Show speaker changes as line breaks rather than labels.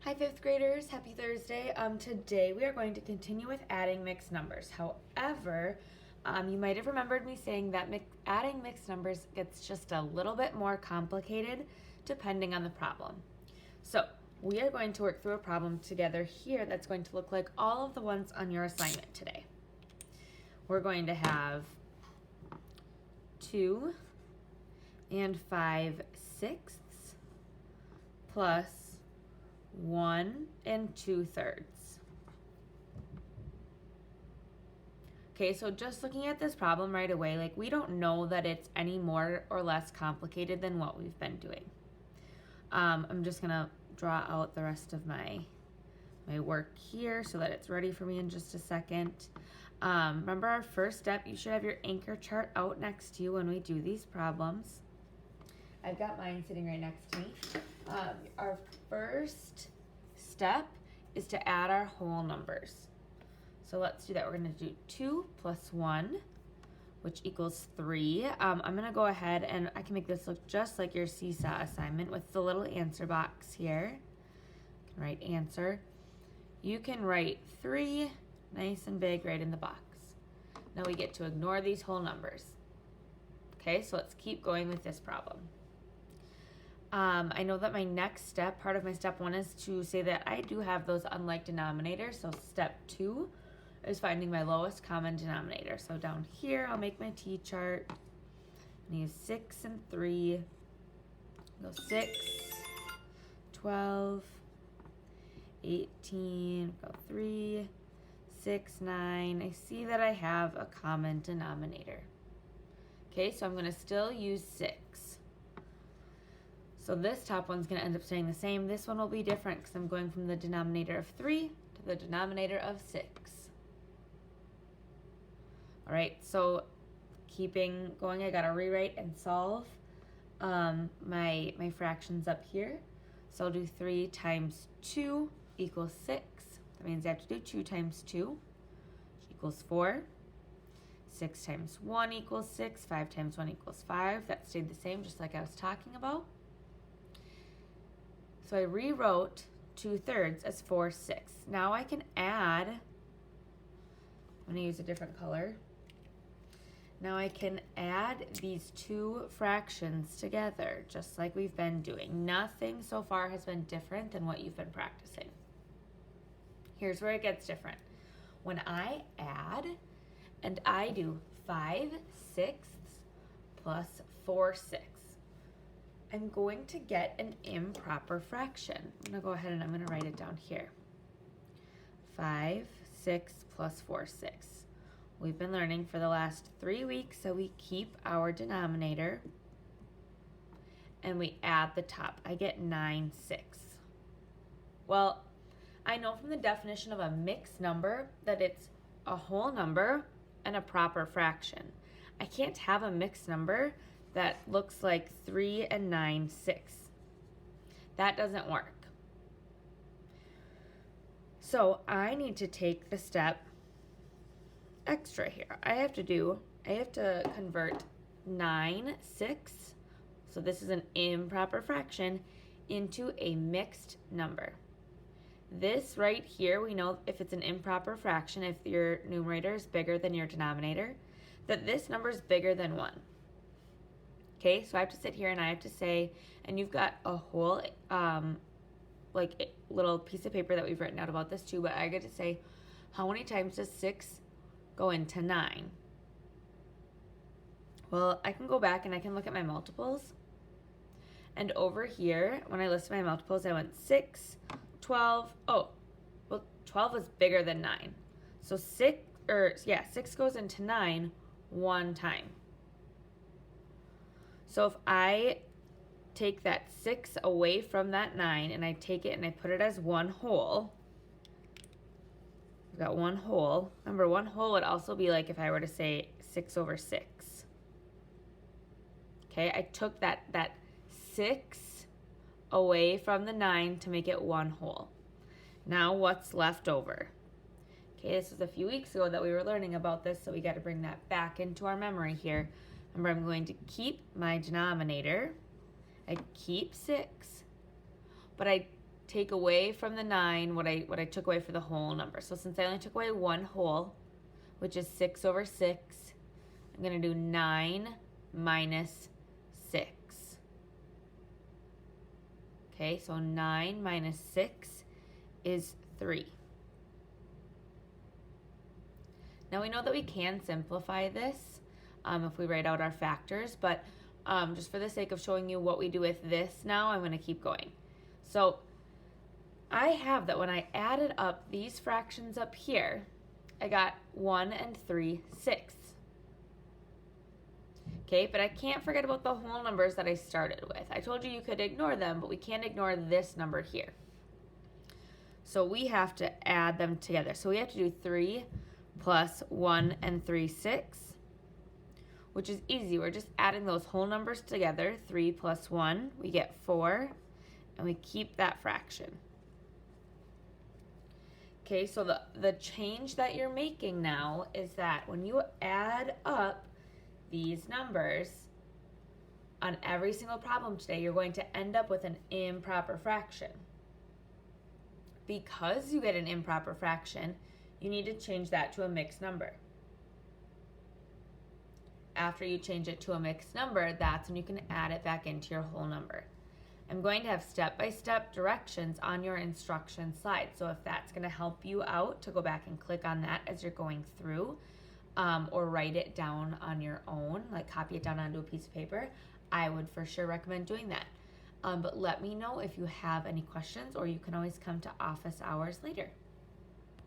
Hi fifth graders, happy Thursday. Today we are going to continue with adding mixed numbers. However, you might have remembered me saying that adding mixed numbers gets just a little bit more complicated depending on the problem. So we are going to work through a problem together here that's going to look like all of the ones on your assignment today. We're going to have 2 5/6 plus 1 2/3. Okay, so just looking at this problem right away, like we don't know that it's any more or less complicated than what we've been doing. I'm just gonna draw out the rest of my work here so that it's ready for me in just a second. Remember our first step, you should have your anchor chart out next to you when we do these problems. I've got mine sitting right next to me. Our first step is to add our whole numbers. So let's do that. We're going to do 2 plus 1, which equals 3. I'm going to go ahead and I can make this look just like your seesaw assignment with the little answer box here. You can write answer. You can write 3 nice and big right in the box. Now we get to ignore these whole numbers. Okay, so let's keep going with this problem. I know that my next step, part of my step 1, is to say that I do have those unlike denominators. So step 2 is finding my lowest common denominator. So down here, I'll make my T-chart. And use 6 and 3. Go 6, 12, 18, go 3, 6, 9. I see that I have a common denominator. Okay, so I'm going to still use 6. So this top one's going to end up staying the same. This one will be different because I'm going from the denominator of 3 to the denominator of 6. All right, so keeping going, I got to rewrite and solve my fractions up here. So I'll do 3 times 2 equals 6. That means I have to do 2 times 2, which equals 4. 6 times 1 equals 6. 5 times 1 equals 5. That stayed the same, just like I was talking about. So I rewrote 2/3 as 4/6. Now I can add, I'm going to use a different color. Now I can add these two fractions together, just like we've been doing. Nothing so far has been different than what you've been practicing. Here's where it gets different. When I add, and I do 5/6 plus 4/6. I'm going to get an improper fraction. I'm going to go ahead and I'm going to write it down here. 5/6 plus 4/6. We've been learning for the last 3 weeks, so we keep our denominator and we add the top. I get 9/6. Well, I know from the definition of a mixed number that it's a whole number and a proper fraction. I can't have a mixed number that looks like 3 and 9/6. That doesn't work. So I need to take the step extra here. I have to convert 9/6, so this is an improper fraction, into a mixed number. This right here, we know if it's an improper fraction, if your numerator is bigger than your denominator, that this number is bigger than 1. Okay, so I have to sit here and I have to say, and you've got a whole like little piece of paper that we've written out about this too, but I get to say, how many times does 6 go into 9? Well, I can go back and I can look at my multiples. And over here, when I listed my multiples, I went 6, 12. Oh, well, 12 is bigger than 9. So 6 goes into 9 one time. So if I take that 6 away from that 9 and I take it and I put it as one whole, I've got one whole. Remember, one whole would also be like if I were to say 6/6. Okay, I took that 6 away from the 9 to make it one whole. Now what's left over? Okay, this was a few weeks ago that we were learning about this, so we got to bring that back into our memory here. Remember, I'm going to keep my denominator. I keep 6, but I take away from the 9 what I took away for the whole number. So since I only took away one whole, which is 6 over 6, I'm going to do 9 minus 6. Okay, so 9 minus 6 is 3. Now we know that we can simplify this if we write out our factors, but just for the sake of showing you what we do with this now, I'm going to keep going. So I have that when I added up these fractions up here, I got 1 and 3/6. Okay, but I can't forget about the whole numbers that I started with. I told you you could ignore them, but we can't ignore this number here. So we have to add them together. So we have to do 3 plus 1 and 3/6, which is easy. We're just adding those whole numbers together. 3 plus 1, we get 4, and we keep that fraction. Okay, so the change that you're making now is that when you add up these numbers on every single problem today, you're going to end up with an improper fraction. Because you get an improper fraction, you need to change that to a mixed number. After you change it to a mixed number, that's when you can add it back into your whole number. I'm going to have step-by-step directions on your instruction slide. So if that's going to help you out, to go back and click on that as you're going through, or write it down on your own, like copy it down onto a piece of paper, I would for sure recommend doing that. But let me know if you have any questions, or you can always come to office hours later.